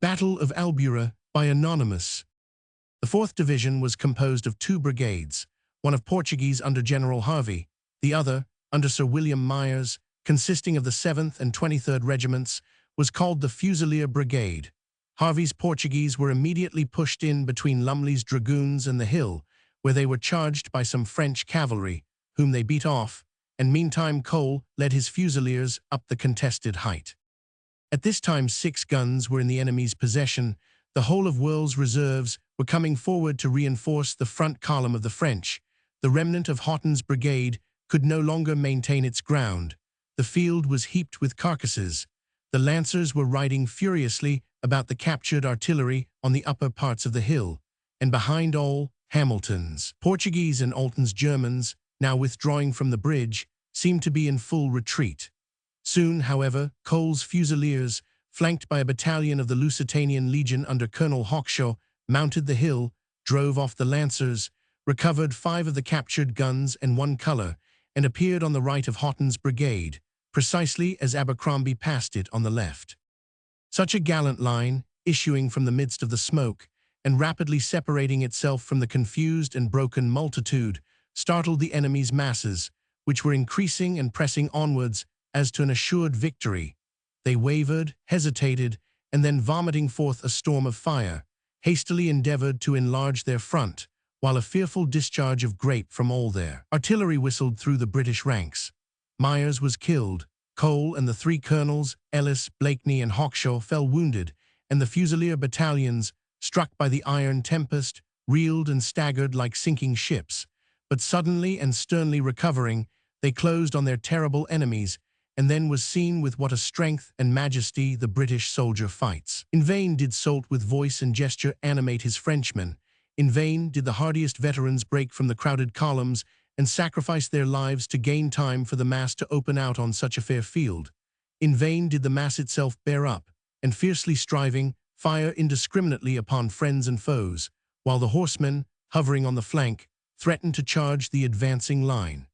Battle of ALBUERA by Anonymous. The 4th Division was composed of 2 brigades, one of Portuguese under General Harvey, the other, under Sir William Myers, consisting of the 7th and 23rd Regiments, was called the Fusilier Brigade. Harvey's Portuguese were immediately pushed in between Lumley's dragoons and the hill, where they were charged by some French cavalry, whom they beat off, and meantime Cole led his Fusiliers up the contested height. At this time 6 guns were in the enemy's possession. The whole of Wirl's reserves were coming forward to reinforce the front column of the French. The remnant of Haughton's brigade could no longer maintain its ground. The field was heaped with carcasses. The Lancers were riding furiously about the captured artillery on the upper parts of the hill, and behind all, Hamilton's Portuguese and Alton's Germans, now withdrawing from the bridge, seemed to be in full retreat. Soon, however, Cole's Fusiliers, flanked by a battalion of the Lusitanian Legion under Colonel Hawkshaw, mounted the hill, drove off the Lancers, recovered 5 of the captured guns and 1 colour, and appeared on the right of Haughton's brigade, precisely as Abercrombie passed it on the left. Such a gallant line, issuing from the midst of the smoke, and rapidly separating itself from the confused and broken multitude, startled the enemy's masses, which were increasing and pressing onwards as to an assured victory. They wavered, hesitated, and then vomiting forth a storm of fire, hastily endeavored to enlarge their front, while a fearful discharge of grape from all their artillery whistled through the British ranks. Myers was killed. Cole and the 3 colonels, Ellis, Blakeney, and Hawkshaw, fell wounded, and the Fusilier battalions, struck by the iron tempest, reeled and staggered like sinking ships. But suddenly and sternly recovering, they closed on their terrible enemies, and then was seen with what a strength and majesty the British soldier fights. In vain did Soult with voice and gesture animate his Frenchmen. In vain did the hardiest veterans break from the crowded columns and sacrifice their lives to gain time for the mass to open out on such a fair field. In vain did the mass itself bear up, and fiercely striving, fire indiscriminately upon friends and foes, while the horsemen, hovering on the flank, threatened to charge the advancing line.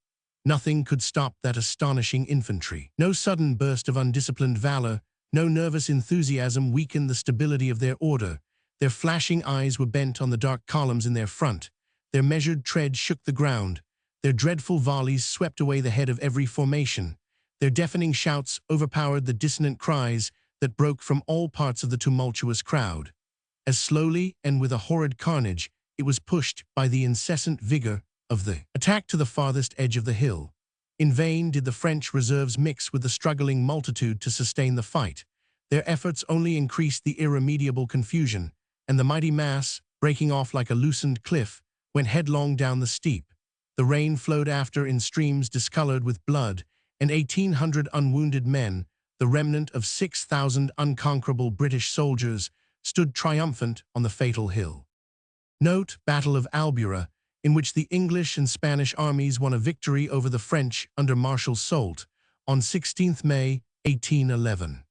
Nothing could stop that astonishing infantry. No sudden burst of undisciplined valor, no nervous enthusiasm weakened the stability of their order. Their flashing eyes were bent on the dark columns in their front. Their measured tread shook the ground. Their dreadful volleys swept away the head of every formation. Their deafening shouts overpowered the dissonant cries that broke from all parts of the tumultuous crowd. As slowly and with a horrid carnage, it was pushed by the incessant vigor of the attack to the farthest edge of the hill. In vain did the French reserves mix with the struggling multitude to sustain the fight. Their efforts only increased the irremediable confusion, and the mighty mass, breaking off like a loosened cliff, went headlong down the steep. The rain flowed after in streams discolored with blood, and 1,800 unwounded men, the remnant of 6,000 unconquerable British soldiers, stood triumphant on the fatal hill. Note: Battle of ALBUERA, in which the English and Spanish armies won a victory over the French under Marshal Soult on 16 May 1811.